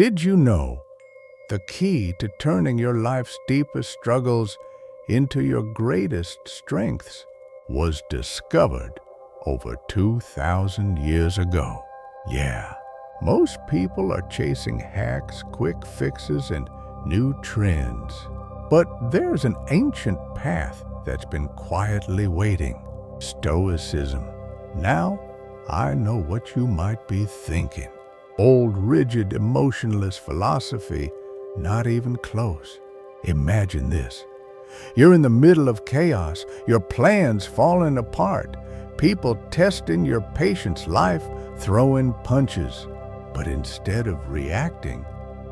Did you know the key to turning your life's deepest struggles into your greatest strengths was discovered over 2,000 years ago? Yeah, most people are chasing hacks, quick fixes, and new trends. But there's an ancient path that's been quietly waiting: Stoicism. Now, I know what you might be thinking. Old, rigid, emotionless philosophy, not even close. Imagine this. You're in the middle of chaos, your plans falling apart, people testing your patience, life throwing punches. But instead of reacting,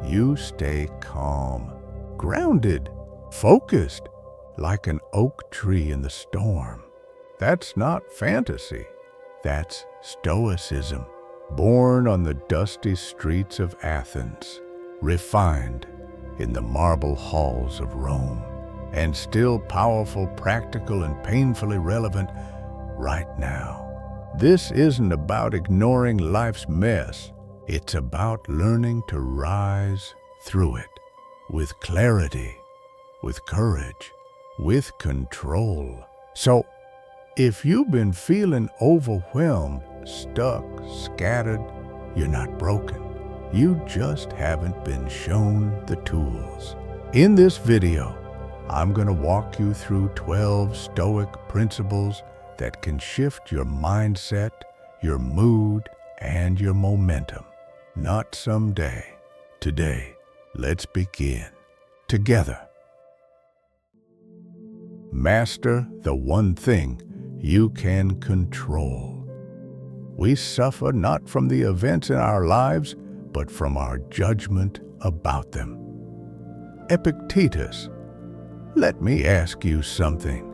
you stay calm, grounded, focused, like an oak tree in the storm. That's not fantasy. That's Stoicism, born on the dusty streets of Athens, refined in the marble halls of Rome, and still powerful, practical, and painfully relevant right now. This isn't about ignoring life's mess. It's about learning to rise through it with clarity, with courage, with control. So, if you've been feeling overwhelmed, stuck, scattered, you're not broken. You just haven't been shown the tools. In this video, I'm going to walk you through 12 Stoic principles that can shift your mindset, your mood, and your momentum. Not someday. Today. Let's begin. Together. Master the one thing you can control. We suffer not from the events in our lives, but from our judgment about them. Epictetus, let me ask you something.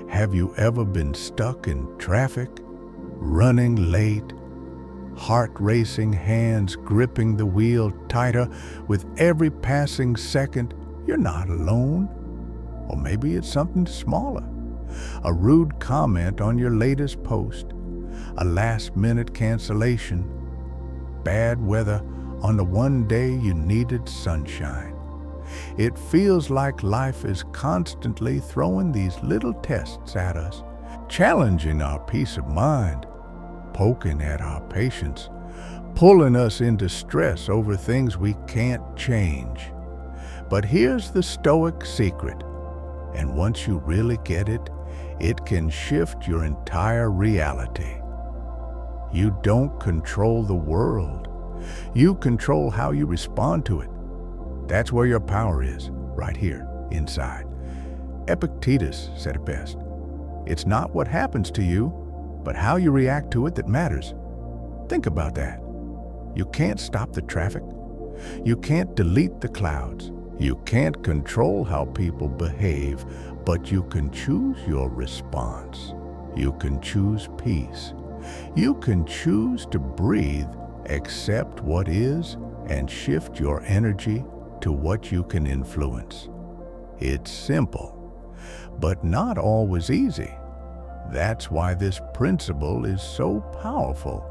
Have you ever been stuck in traffic, running late, heart racing, hands gripping the wheel tighter with every passing second? You're not alone. Or maybe it's something smaller. A rude comment on your latest post, a last-minute cancellation, bad weather on the one day you needed sunshine. It feels like life is constantly throwing these little tests at us, challenging our peace of mind, poking at our patience, pulling us into stress over things we can't change. But here's the Stoic secret, and once you really get it, it can shift your entire reality. You don't control the world. You control how you respond to it. That's where your power is, right here, inside. Epictetus said it best. It's not what happens to you, but how you react to it that matters. Think about that. You can't stop the traffic. You can't delete the clouds. You can't control how people behave, but you can choose your response. You can choose peace. You can choose to breathe, accept what is, and shift your energy to what you can influence. It's simple, but not always easy. That's why this principle is so powerful.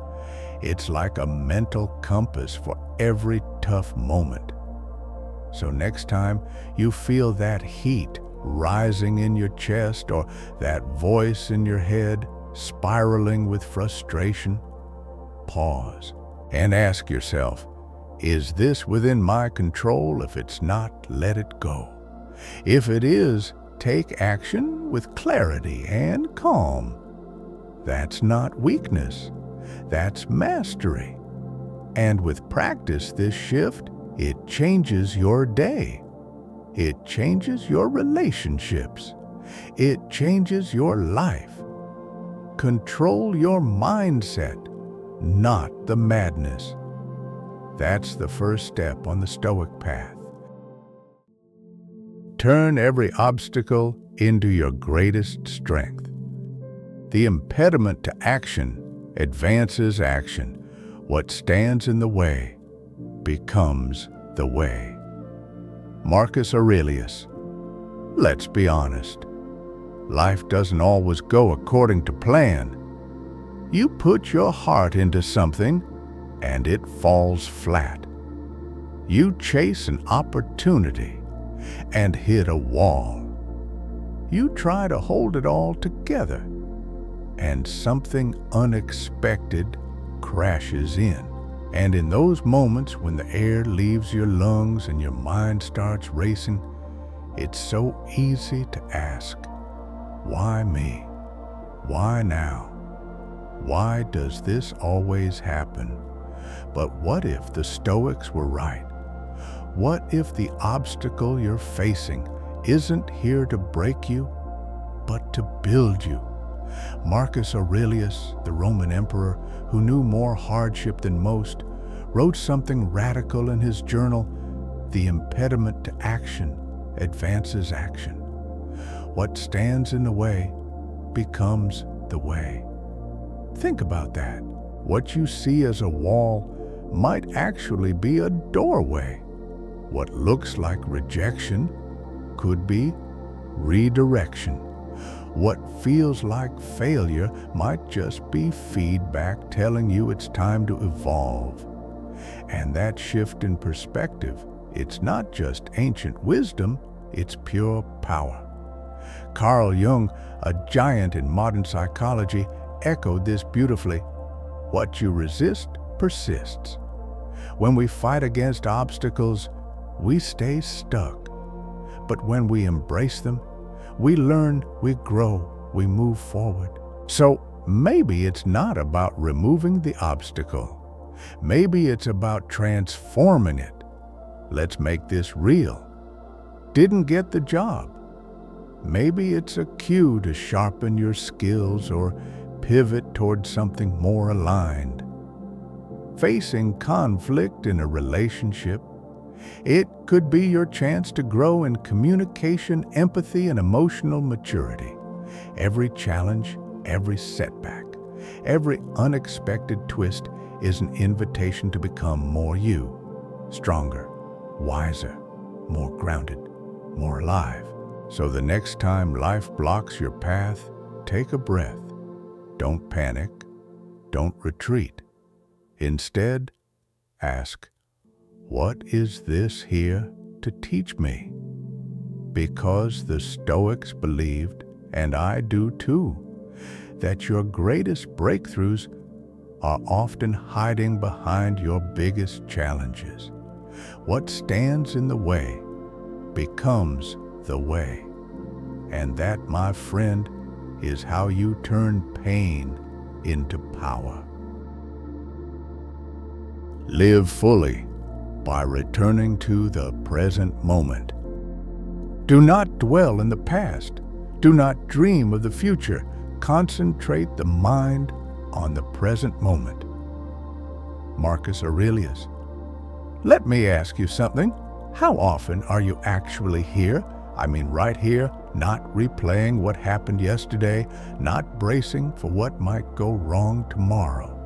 It's like a mental compass for every tough moment. So next time you feel that heat rising in your chest or that voice in your head spiraling with frustration, pause and ask yourself, is this within my control? If it's not, let it go. If it is, take action with clarity and calm. That's not weakness. That's mastery. And with practice, this shift, it changes your day. It changes your relationships. It changes your life. Control your mindset, not the madness. That's the first step on the Stoic path. Turn every obstacle into your greatest strength. The impediment to action advances action. What stands in the way becomes the way. Marcus Aurelius. Let's be honest. Life doesn't always go according to plan. You put your heart into something and it falls flat. You chase an opportunity and hit a wall. You try to hold it all together, and something unexpected crashes in. And in those moments when the air leaves your lungs and your mind starts racing, it's so easy to ask, why me? Why now? Why does this always happen? But what if the Stoics were right? What if the obstacle you're facing isn't here to break you, but to build you? Marcus Aurelius, the Roman emperor, who knew more hardship than most, wrote something radical in his journal: the impediment to action advances action. What stands in the way becomes the way. Think about that. What you see as a wall might actually be a doorway. What looks like rejection could be redirection. What feels like failure might just be feedback telling you it's time to evolve. And that shift in perspective, it's not just ancient wisdom, it's pure power. Carl Jung, a giant in modern psychology, echoed this beautifully. What you resist persists. When we fight against obstacles, we stay stuck. But when we embrace them, we learn, we grow, we move forward. So maybe it's not about removing the obstacle. Maybe it's about transforming it. Let's make this real. Didn't get the job. Maybe it's a cue to sharpen your skills or pivot towards something more aligned. Facing conflict in a relationship, it could be your chance to grow in communication, empathy, and emotional maturity. Every challenge, every setback, every unexpected twist is an invitation to become more you, stronger, wiser, more grounded, more alive. So the next time life blocks your path, take a breath. Don't panic. Don't retreat. Instead, ask, what is this here to teach me? Because the Stoics believed, and I do too, that your greatest breakthroughs are often hiding behind your biggest challenges. What stands in the way becomes the way. And that, my friend, is how you turn pain into power. Live fully by returning to the present moment. Do not dwell in the past. Do not dream of the future. Concentrate the mind on the present moment. Marcus Aurelius. Let me ask you something. How often are you actually here? I mean right here, not replaying what happened yesterday, not bracing for what might go wrong tomorrow,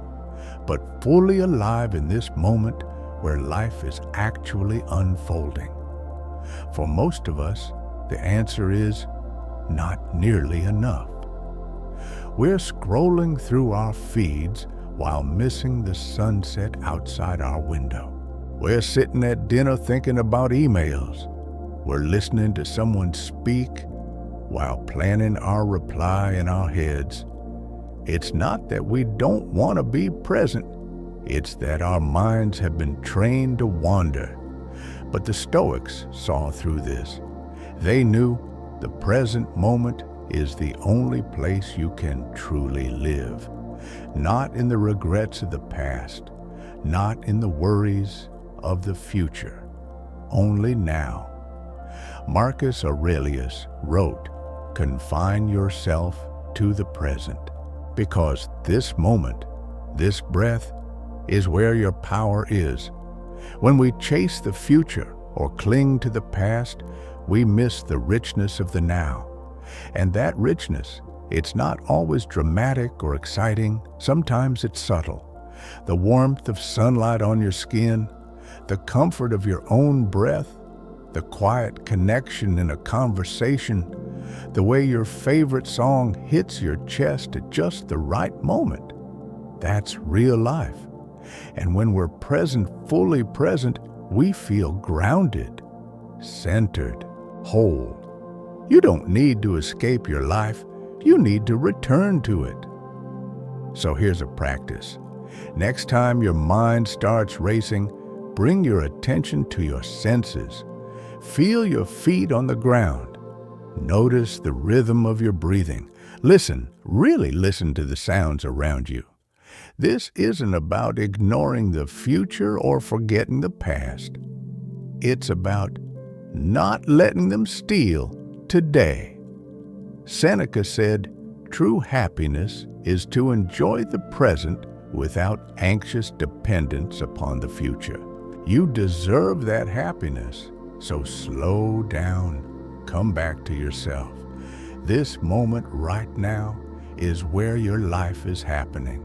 but fully alive in this moment where life is actually unfolding? For most of us, the answer is not nearly enough. We're scrolling through our feeds while missing the sunset outside our window. We're sitting at dinner thinking about emails. We're listening to someone speak while planning our reply in our heads. It's not that we don't want to be present. It's that our minds have been trained to wander. But the Stoics saw through this. They knew the present moment is the only place you can truly live. Not in the regrets of the past, not in the worries of the future, only now. Marcus Aurelius wrote, "Confine yourself to the present, because this moment, this breath, is where your power is." When we chase the future or cling to the past, we miss the richness of the now. And that richness, it's not always dramatic or exciting. Sometimes it's subtle. The warmth of sunlight on your skin, the comfort of your own breath, the quiet connection in a conversation, the way your favorite song hits your chest at just the right moment. That's real life. And when we're present, fully present, we feel grounded, centered, whole. You don't need to escape your life. You need to return to it. So here's a practice. Next time your mind starts racing, bring your attention to your senses. Feel your feet on the ground. Notice the rhythm of your breathing. Listen, really listen to the sounds around you. This isn't about ignoring the future or forgetting the past. It's about not letting them steal today. Seneca said, "True happiness is to enjoy the present without anxious dependence upon the future." You deserve that happiness, so slow down, come back to yourself. This moment right now is where your life is happening.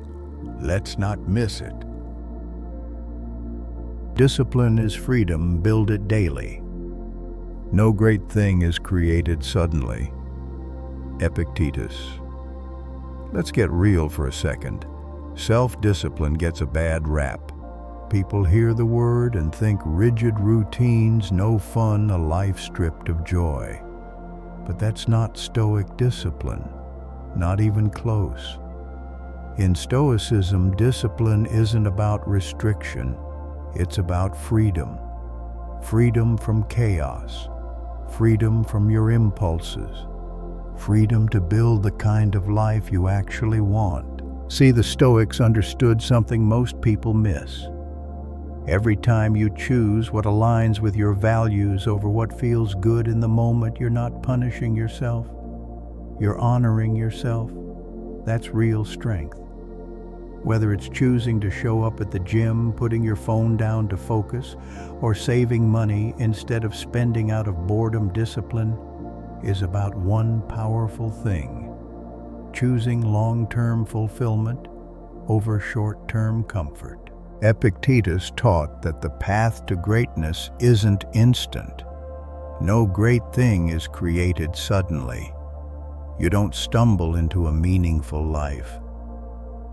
Let's not miss it. Discipline is freedom, build it daily. No great thing is created suddenly. Epictetus. Let's get real for a second. Self-discipline gets a bad rap. People hear the word and think rigid routines, no fun, a life stripped of joy. But that's not Stoic discipline, not even close. In Stoicism, discipline isn't about restriction, it's about freedom. Freedom from chaos, freedom from your impulses, freedom to build the kind of life you actually want. See, the Stoics understood something most people miss. Every time you choose what aligns with your values over what feels good in the moment, you're not punishing yourself. You're honoring yourself. That's real strength. Whether it's choosing to show up at the gym, putting your phone down to focus, or saving money instead of spending out of boredom, discipline is about one powerful thing: choosing long-term fulfillment over short-term comfort. Epictetus taught that the path to greatness isn't instant. No great thing is created suddenly. You don't stumble into a meaningful life.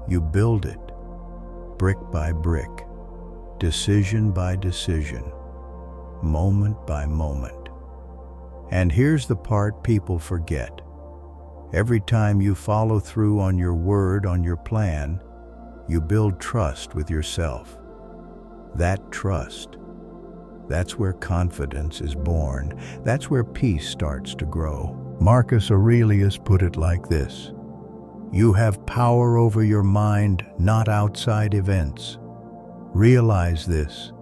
You build it, brick by brick, decision by decision, moment by moment. And here's the part people forget. Every time you follow through on your word, on your plan, you build trust with yourself. That trust, that's where confidence is born. That's where peace starts to grow. Marcus Aurelius put it like this: "You have power over your mind, not outside events. Realize this,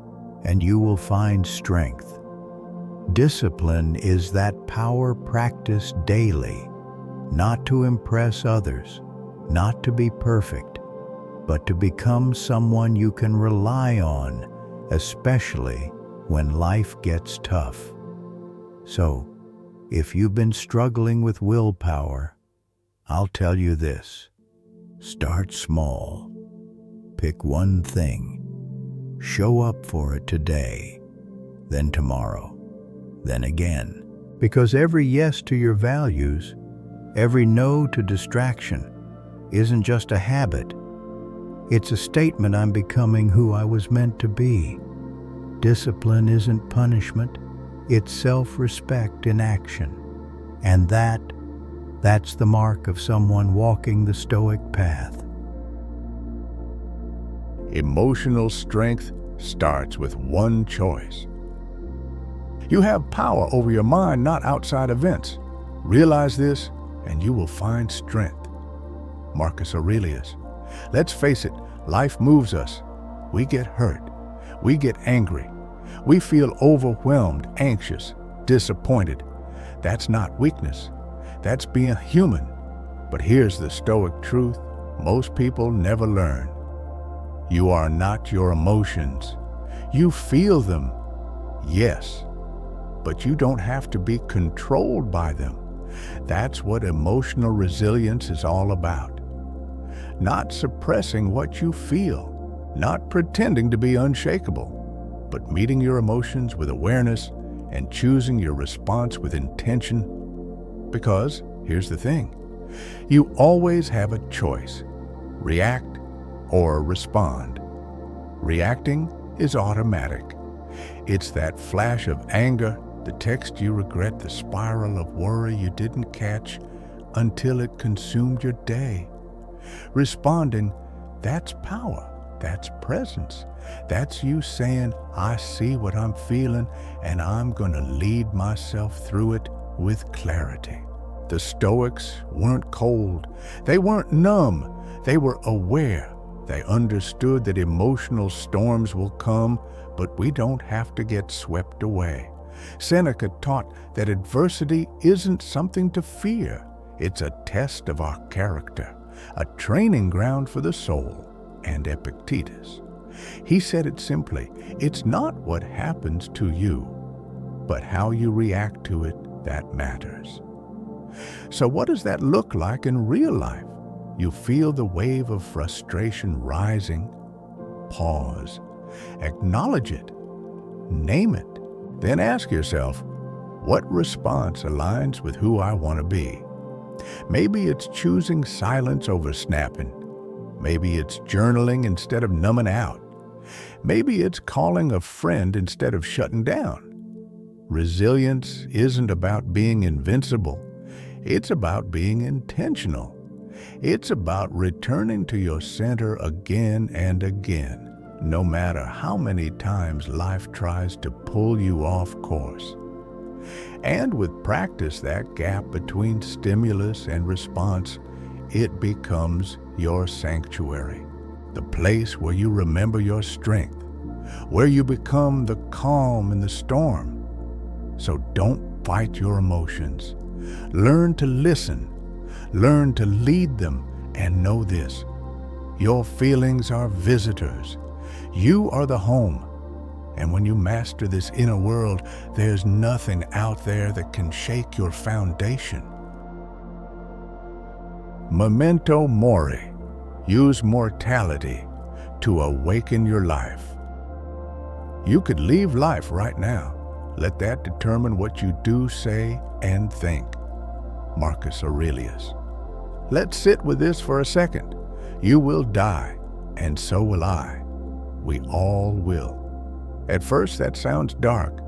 and you will find strength." Discipline is that power practiced daily, not to impress others, not to be perfect, but to become someone you can rely on, especially when life gets tough. So, if you've been struggling with willpower, I'll tell you this: start small. Pick one thing. Show up for it today, then tomorrow, then again. Because every yes to your values, every no to distraction, isn't just a habit. It's a statement: I'm becoming who I was meant to be. Discipline isn't punishment, it's self-respect in action. And that's the mark of someone walking the Stoic path. Emotional strength starts with one choice. You have power over your mind, not outside events. Realize this, and you will find strength. Marcus Aurelius. Let's face it, life moves us. We get hurt. We get angry. We feel overwhelmed, anxious, disappointed. That's not weakness. That's being human. But here's the Stoic truth most people never learn. You are not your emotions. You feel them, yes, but you don't have to be controlled by them. That's what emotional resilience is all about. Not suppressing what you feel, not pretending to be unshakable, but meeting your emotions with awareness and choosing your response with intention. Because, here's the thing, you always have a choice: react or respond. Reacting is automatic. It's that flash of anger, the text you regret, the spiral of worry you didn't catch until it consumed your day. Responding, that's power, that's presence. That's you saying, I see what I'm feeling and I'm going to lead myself through it with clarity. The Stoics weren't cold. They weren't numb. They were aware. They understood that emotional storms will come, but we don't have to get swept away. Seneca taught that adversity isn't something to fear. It's a test of our character, a training ground for the soul. And Epictetus, he said it simply, it's not what happens to you, but how you react to it that matters. So what does that look like in real life? You feel the wave of frustration rising. Pause. Acknowledge it. Name it. Then ask yourself, what response aligns with who I want to be? Maybe it's choosing silence over snapping. Maybe it's journaling instead of numbing out. Maybe it's calling a friend instead of shutting down. Resilience isn't about being invincible. It's about being intentional. It's about returning to your center again and again, no matter how many times life tries to pull you off course. And with practice, that gap between stimulus and response, it becomes your sanctuary, the place where you remember your strength, where you become the calm in the storm. So don't fight your emotions. Learn to listen. Learn to lead them, and know this: your feelings are visitors. You are the home. And when you master this inner world, there's nothing out there that can shake your foundation. Memento Mori. Use mortality to awaken your life. You could leave life right now. Let that determine what you do, say, and think. Marcus Aurelius. Let's sit with this for a second. You will die, and so will I. We all will. At first, that sounds dark,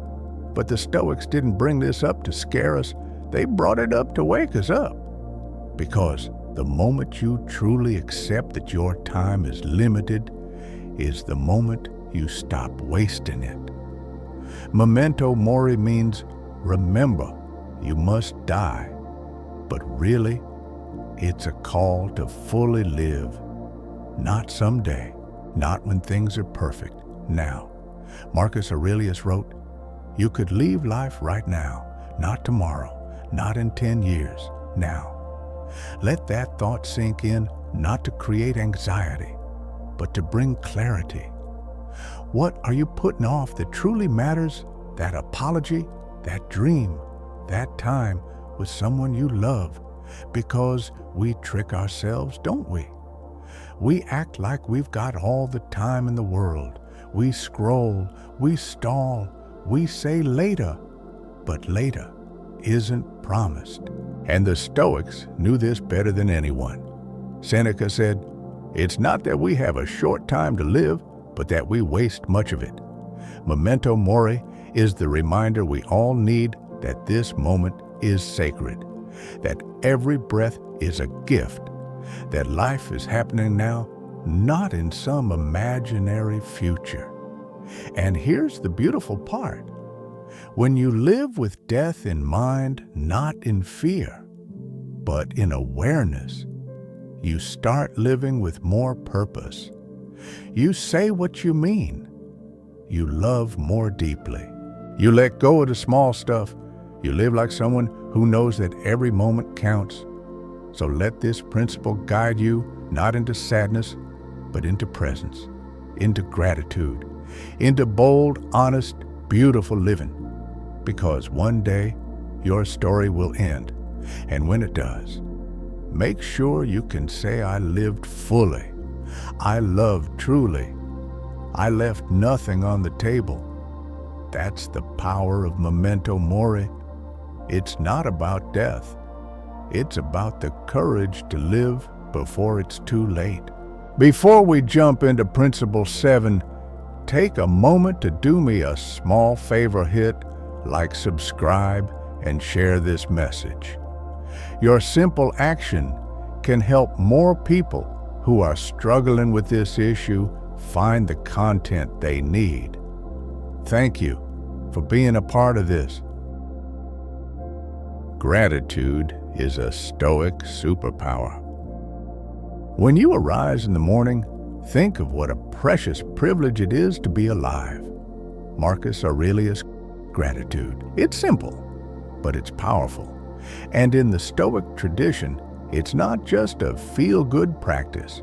but the Stoics didn't bring this up to scare us. They brought it up to wake us up. Because the moment you truly accept that your time is limited is the moment you stop wasting it. Memento Mori means remember, you must die. But really, it's a call to fully live. Not someday, not when things are perfect, now. Marcus Aurelius wrote, you could leave life right now, not tomorrow, not in 10 years, now. Let that thought sink in, not to create anxiety, but to bring clarity. What are you putting off that truly matters? That apology, that dream, that time with someone you love. Because we trick ourselves, don't we? We act like we've got all the time in the world. We scroll, we stall, we say later, but later isn't promised. And the Stoics knew this better than anyone. Seneca said, it's not that we have a short time to live, but that we waste much of it. Memento Mori is the reminder we all need that this moment is sacred, that every breath is a gift, that life is happening now, not in some imaginary future. And here's the beautiful part. When you live with death in mind, not in fear, but in awareness, you start living with more purpose. You say what you mean. You love more deeply. You let go of the small stuff. You live like someone who knows that every moment counts. So let this principle guide you not into sadness, but into presence, into gratitude, into bold, honest, beautiful living. Because one day your story will end. And when it does, make sure you can say, I lived fully. I loved truly. I left nothing on the table. That's the power of Memento Mori. It's not about death. It's about the courage to live before it's too late. Before we jump into Principle 7, take a moment to do me a small favor. Hit like, subscribe, and share this message. Your simple action can help more people who are struggling with this issue find the content they need. Thank you for being a part of this. Gratitude is a Stoic superpower. When you arise in the morning, think of what a precious privilege it is to be alive. Marcus Aurelius. Gratitude. It's simple, but it's powerful. And in the Stoic tradition, it's not just a feel-good practice.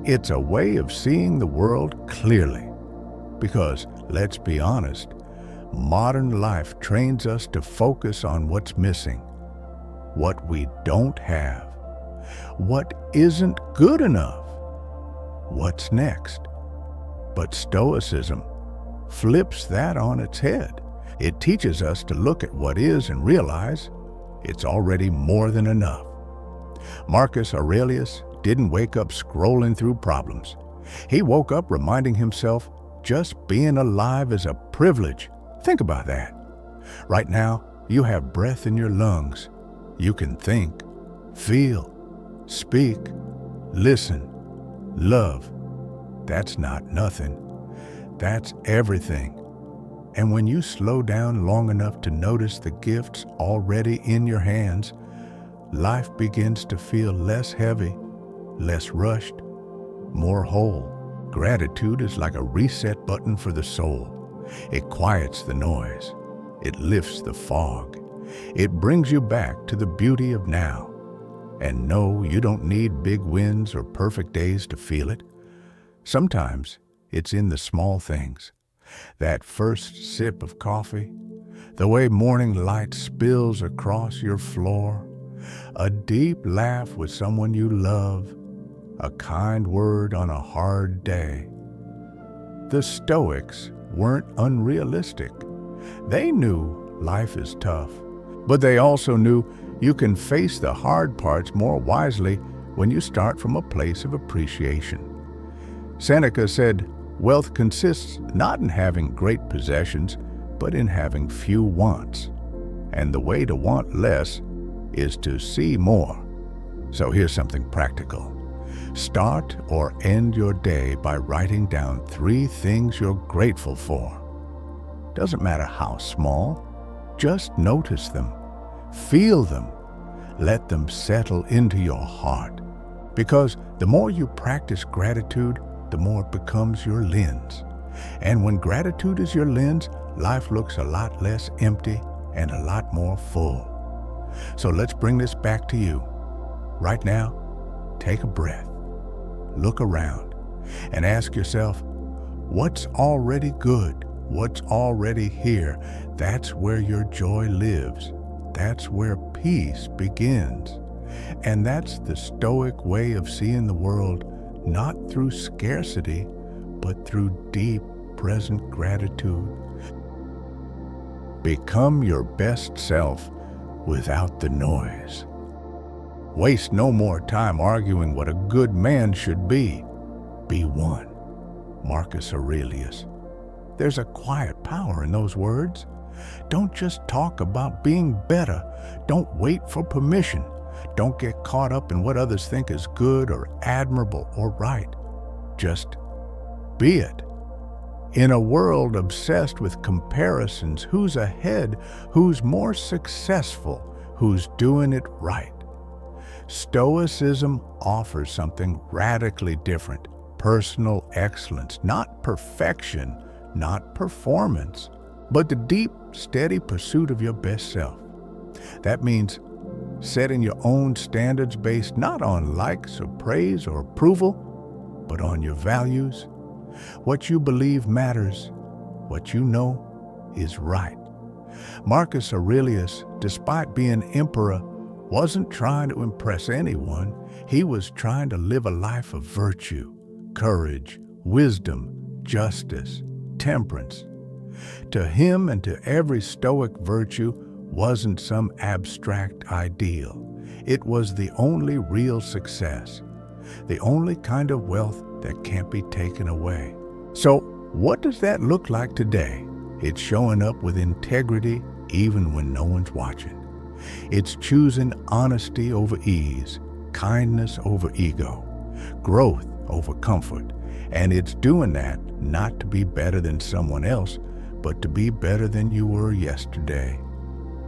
It's a way of seeing the world clearly. Because, let's be honest, modern life trains us to focus on what's missing, what we don't have, what isn't good enough, what's next. But Stoicism flips that on its head. It teaches us to look at what is and realize it's already more than enough. Marcus Aurelius didn't wake up scrolling through problems. He woke up reminding himself just being alive is a privilege. Think about that. Right now, you have breath in your lungs. You can think, feel, speak, listen, love. That's not nothing. That's everything. And when you slow down long enough to notice the gifts already in your hands, life begins to feel less heavy, less rushed, more whole. Gratitude is like a reset button for the soul. It quiets the noise. It lifts the fog. It brings you back to the beauty of now. And no, you don't need big wins or perfect days to feel it. Sometimes it's in the small things. That first sip of coffee, the way morning light spills across your floor, a deep laugh with someone you love, a kind word on a hard day. The Stoics weren't unrealistic. They knew life is tough, but they also knew you can face the hard parts more wisely when you start from a place of appreciation. Seneca said, "Wealth consists not in having great possessions, but in having few wants. And the way to want less is to see more." So here's something practical. Start or end your day by writing down 3 things you're grateful for. Doesn't matter how small, just notice them. Feel them. Let them settle into your heart. Because the more you practice gratitude, the more it becomes your lens. And when gratitude is your lens, life looks a lot less empty and a lot more full. So let's bring this back to you. Right now, take a breath, look around, and ask yourself, what's already good? What's already here? That's where your joy lives. That's where peace begins. And that's the Stoic way of seeing the world, not through scarcity, but through deep, present gratitude. Become your best self without the noise. Waste no more time arguing what a good man should be. Be one. Marcus Aurelius. There's a quiet power in those words. Don't just talk about being better. Don't wait for permission. Don't get caught up in what others think is good or admirable or right. Just be it. In a world obsessed with comparisons, who's ahead, who's more successful, who's doing it right? Stoicism offers something radically different. Personal excellence, not perfection, not performance, but the deep, steady pursuit of your best self. That means setting your own standards based not on likes or praise or approval, but on your values. What you believe matters. What you know is right. Marcus Aurelius, despite being emperor, wasn't trying to impress anyone. He was trying to live a life of virtue, courage, wisdom, justice, temperance. To him and to every Stoic, virtue wasn't some abstract ideal. It was the only real success, the only kind of wealth that can't be taken away. So What does that look like today? It's showing up with integrity even when no one's watching. It's choosing honesty over ease, kindness over ego, growth over comfort. And it's doing that not to be better than someone else, but to be better than you were yesterday.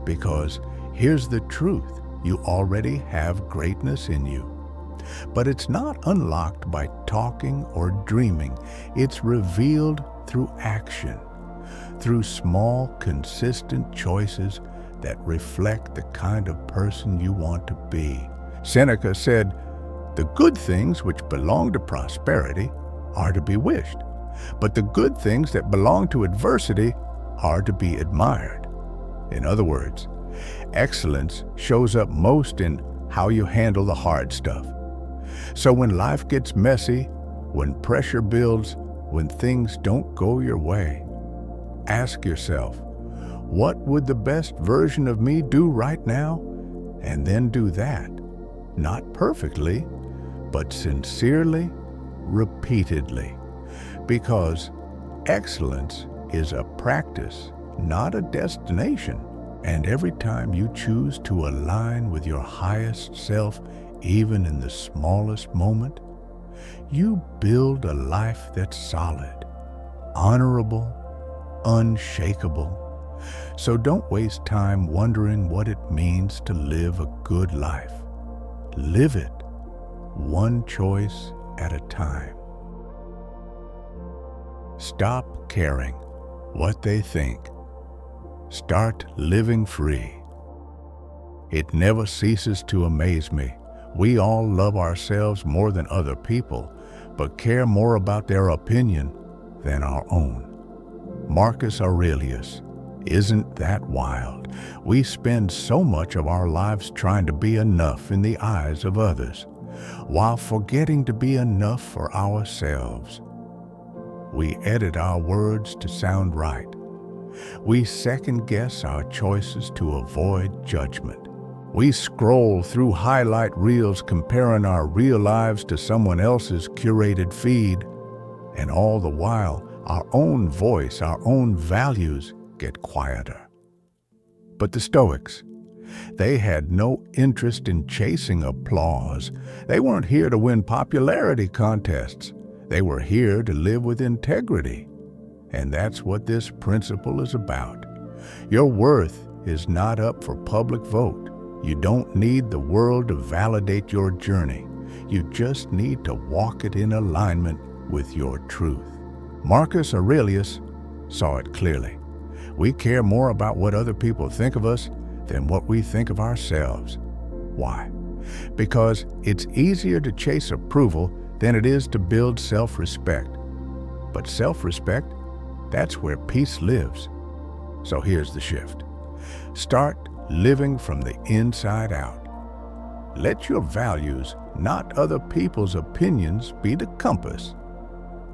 Because here's the truth, you already have greatness in you. But it's not unlocked by talking or dreaming. It's revealed through action, through small, consistent choices that reflect the kind of person you want to be. Seneca said, "The good things which belong to prosperity are to be wished, but the good things that belong to adversity are to be admired." In other words, excellence shows up most in how you handle the hard stuff. So when life gets messy, when pressure builds, when things don't go your way, ask yourself, what would the best version of me do right now? And then do that, not perfectly, but sincerely, repeatedly. Because excellence is a practice, not a destination. And every time you choose to align with your highest self, even in the smallest moment, you build a life that's solid, honorable, unshakable. So don't waste time wondering what it means to live a good life. Live it, one choice at a time. Stop caring what they think. Start living free. It never ceases to amaze me. We all love ourselves more than other people, but care more about their opinion than our own. Marcus Aurelius. Isn't that wild? We spend so much of our lives trying to be enough in the eyes of others, while forgetting to be enough for ourselves. We edit our words to sound right. We second-guess our choices to avoid judgment. We scroll through highlight reels comparing our real lives to someone else's curated feed, and all the while, our own voice, our own values get quieter. But the Stoics, they had no interest in chasing applause. They weren't here to win popularity contests. They were here to live with integrity. And that's what this principle is about. Your worth is not up for public vote. You don't need the world to validate your journey. You just need to walk it in alignment with your truth. Marcus Aurelius saw it clearly. We care more about what other people think of us than what we think of ourselves. Why? Because it's easier to chase approval than it is to build self-respect. But self-respect, that's where peace lives. So here's the shift. Start living from the inside out. Let your values, not other people's opinions, be the compass.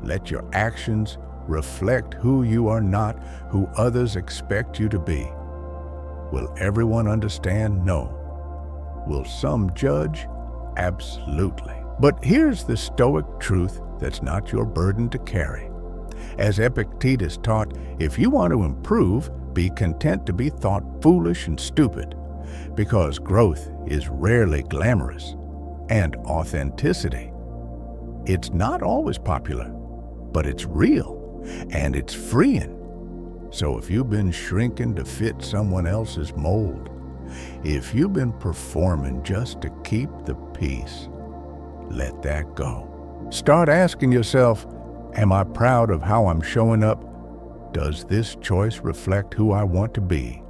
Let your actions reflect who you are not, who others expect you to be. Will everyone understand? No. Will some judge? Absolutely. But here's the Stoic truth that's not your burden to carry. As Epictetus taught, if you want to improve, be content to be thought foolish and stupid, because growth is rarely glamorous, and authenticity, it's not always popular, but it's real, and it's freeing. So if you've been shrinking to fit someone else's mold, if you've been performing just to keep the peace, let that go. Start asking yourself, am I proud of how I'm showing up? Does this choice reflect who I want to be?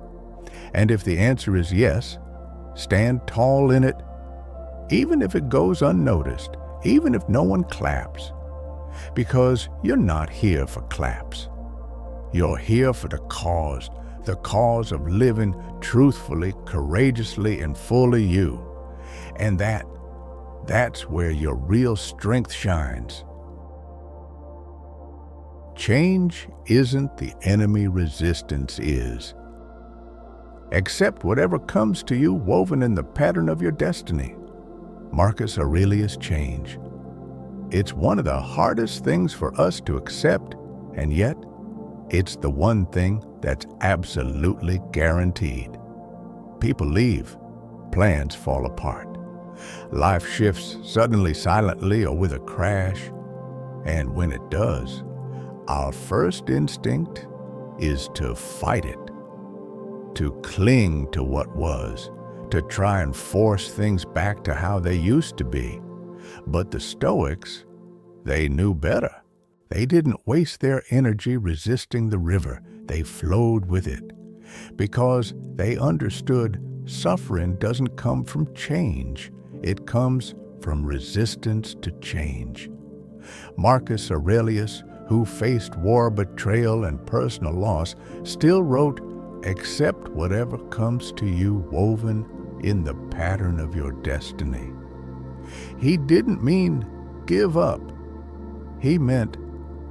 And if the answer is yes, stand tall in it, even if it goes unnoticed, even if no one claps. Because you're not here for claps. You're here for the cause of living truthfully, courageously, and fully you. And that's where your real strength shines. Change isn't the enemy, resistance is. Accept whatever comes to you woven in the pattern of your destiny. Marcus Aurelius change. It's one of the hardest things for us to accept And yet, it's the one thing that's absolutely guaranteed. People leave, plans fall apart. Life shifts suddenly, silently, or with a crash. And when it does, our first instinct is to fight it, to cling to what was, to try and force things back to how they used to be. But the Stoics, they knew better. They didn't waste their energy resisting the river. They flowed with it because they understood suffering doesn't come from change. It comes from resistance to change. Marcus Aurelius, who faced war, betrayal, and personal loss, still wrote, "Accept whatever comes to you woven in the pattern of your destiny." He didn't mean give up. He meant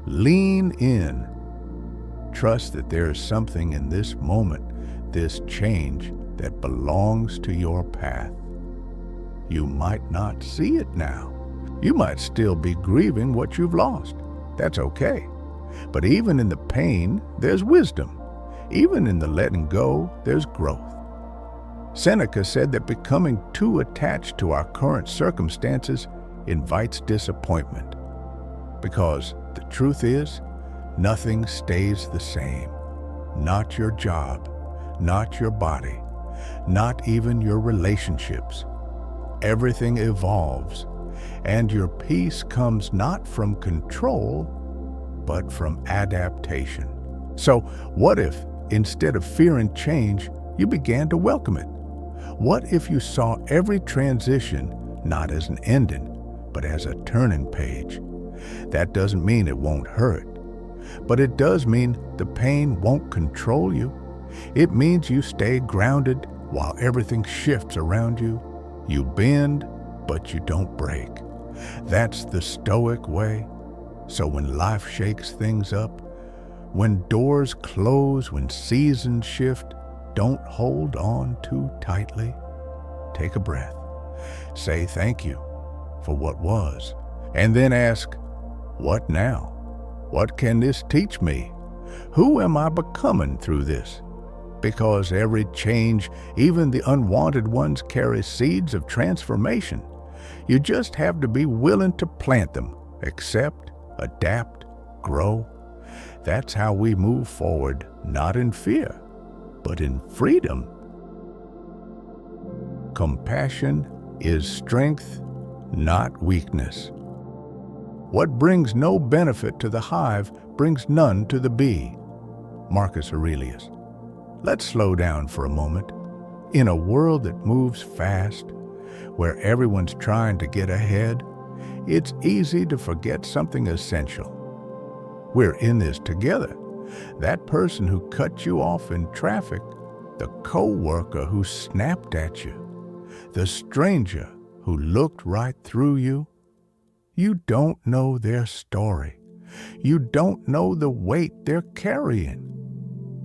lean in. Trust that there is something in this moment, this change, that belongs to your path. You might not see it now. You might still be grieving what you've lost. That's okay. But even in the pain, there's wisdom. Even in the letting go, there's growth. Seneca said that becoming too attached to our current circumstances invites disappointment. Because the truth is, nothing stays the same. Not your job, not your body, not even your relationships. Everything evolves, and your peace comes not from control, but from adaptation. So what if, instead of fearing change, you began to welcome it? What if you saw every transition not as an ending, but as a turning page? That doesn't mean it won't hurt, but it does mean the pain won't control you. It means you stay grounded while everything shifts around you. You bend, but you don't break. That's the Stoic way. So when life shakes things up, when doors close, when seasons shift, don't hold on too tightly. Take a breath. Say thank you for what was, and then ask, what now? What can this teach me? Who am I becoming through this? Because every change, even the unwanted ones, carries seeds of transformation. You just have to be willing to plant them, accept, adapt, grow. That's how we move forward, not in fear, but in freedom. Compassion is strength, not weakness. What brings no benefit to the hive brings none to the bee. Marcus Aurelius. Let's slow down for a moment. In a world that moves fast, where everyone's trying to get ahead, it's easy to forget something essential. We're in this together. That person who cut you off in traffic, the co-worker who snapped at you, the stranger who looked right through you. You don't know their story. You don't know the weight they're carrying.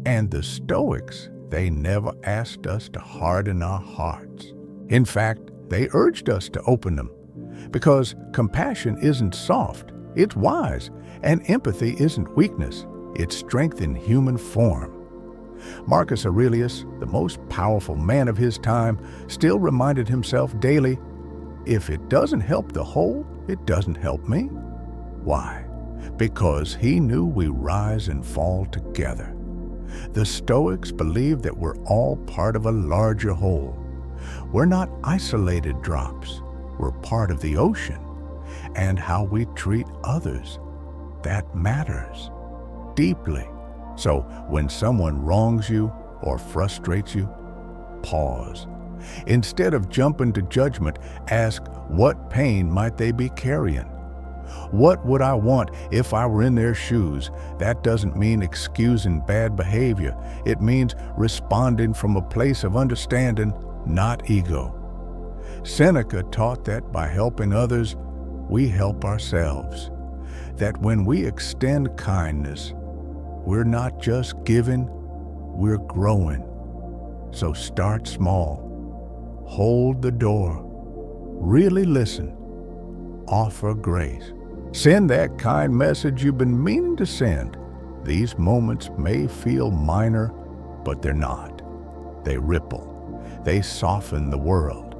And the Stoics, they never asked us to harden our hearts. In fact, they urged us to open them, because compassion isn't soft, it's wise, and empathy isn't weakness, it's strength in human form. Marcus Aurelius, the most powerful man of his time, still reminded himself daily, if it doesn't help the whole, it doesn't help me. Why? Because he knew we rise and fall together. The Stoics believed that we're all part of a larger whole. We're not isolated drops. We're part of the ocean. And how we treat others, that matters deeply. So when someone wrongs you or frustrates you, pause. Instead of jumping to judgment, ask, what pain might they be carrying? What would I want if I were in their shoes? That doesn't mean excusing bad behavior. It means responding from a place of understanding, not ego. Seneca taught that by helping others, we help ourselves. That when we extend kindness, we're not just giving, we're growing. So start small. Hold the door. Really listen. Offer grace. Send that kind message you've been meaning to send. These moments may feel minor, but they're not. They ripple, they soften the world,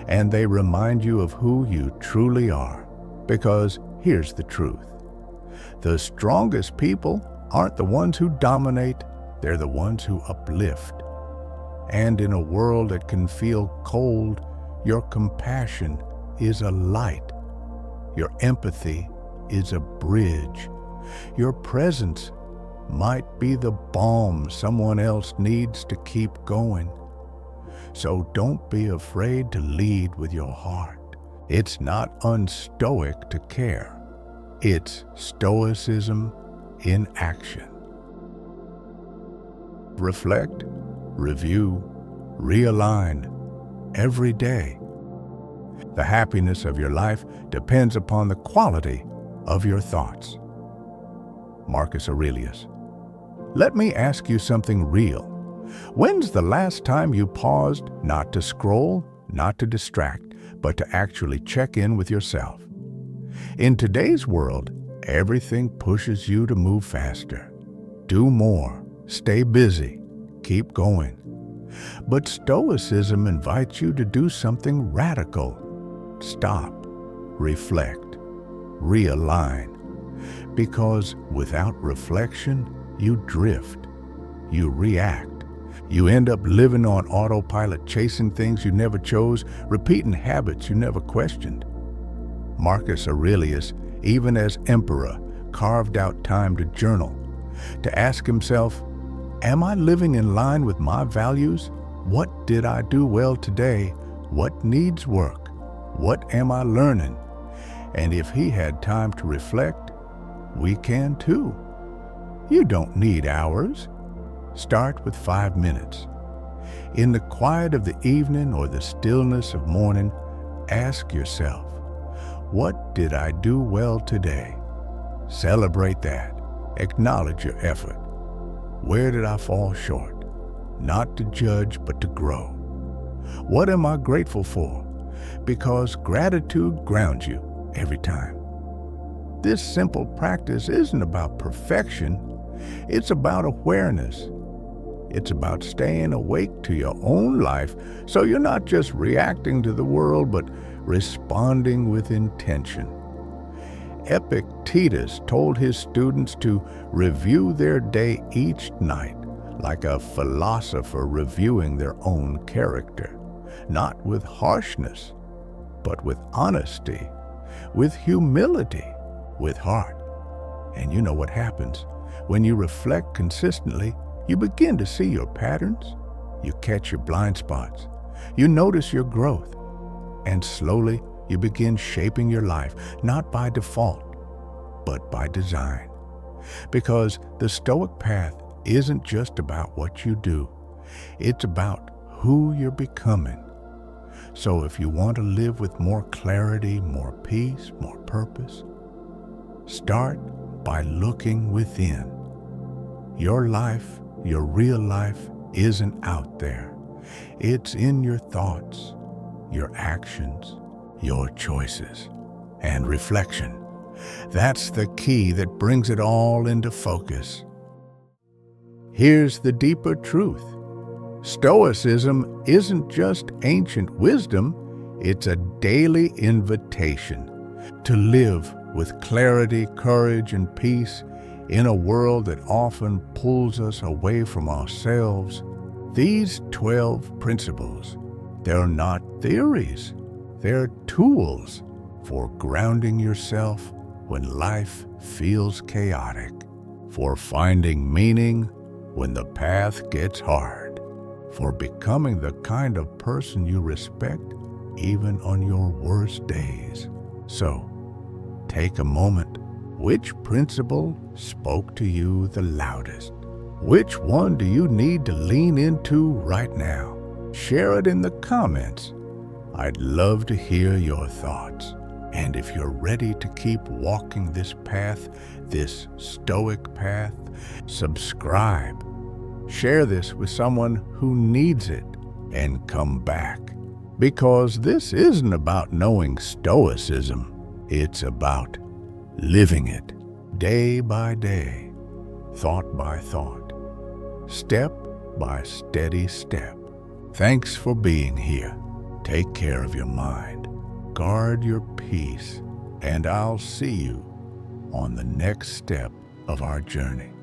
and they remind you of who you truly are. Because here's the truth. The strongest people aren't the ones who dominate, they're the ones who uplift. And in a world that can feel cold, your compassion is a light. Your empathy is a bridge. Your presence might be the balm someone else needs to keep going. So don't be afraid to lead with your heart. It's not unstoic to care. It's Stoicism in action. Reflect, review, realign every day. The happiness of your life depends upon the quality of your thoughts. Marcus Aurelius. Let me ask you something real. When's the last time you paused not to scroll, not to distract, but to actually check in with yourself? In today's world, everything pushes you to move faster. Do more, stay busy, keep going. But Stoicism invites you to do something radical. Stop, reflect, realign. Because without reflection, you drift, you react. You end up living on autopilot, chasing things you never chose, repeating habits you never questioned. Marcus Aurelius, even as emperor, carved out time to journal, to ask himself, am I living in line with my values? What did I do well today? What needs work? What am I learning? And if he had time to reflect, we can too. You don't need hours. Start with 5 minutes. In the quiet of the evening or the stillness of morning, ask yourself, what did I do well today? Celebrate that. Acknowledge your effort. Where did I fall short? Not to judge, but to grow. What am I grateful for? Because gratitude grounds you every time. This simple practice isn't about perfection. It's about awareness. It's about staying awake to your own life so you're not just reacting to the world, but responding with intention. Epictetus told his students to review their day each night, like a philosopher reviewing their own character, not with harshness, but with honesty, with humility, with heart. And you know what happens? When you reflect consistently, you begin to see your patterns, you catch your blind spots, you notice your growth, and slowly you begin shaping your life, not by default, but by design. Because the Stoic path isn't just about what you do, it's about who you're becoming. So if you want to live with more clarity, more peace, more purpose, start by looking within. Your life, your real life, isn't out there. It's in your thoughts, your actions, your choices, and reflection. That's the key that brings it all into focus. Here's the deeper truth. Stoicism isn't just ancient wisdom, it's a daily invitation to live with clarity, courage, and peace in a world that often pulls us away from ourselves. These 12 principles, they're not theories, they're tools for grounding yourself when life feels chaotic, for finding meaning when the path gets hard, for becoming the kind of person you respect even on your worst days. So, take a moment. Which principle spoke to you the loudest? Which one do you need to lean into right now? Share it in the comments. I'd love to hear your thoughts. And if you're ready to keep walking this path, this Stoic path, subscribe. Share this with someone who needs it and come back. Because this isn't about knowing Stoicism. It's about living it day by day. thought by thought, step by steady step. Thanks for being here. Take care of your mind, guard your peace, and I'll see you on the next step of our journey.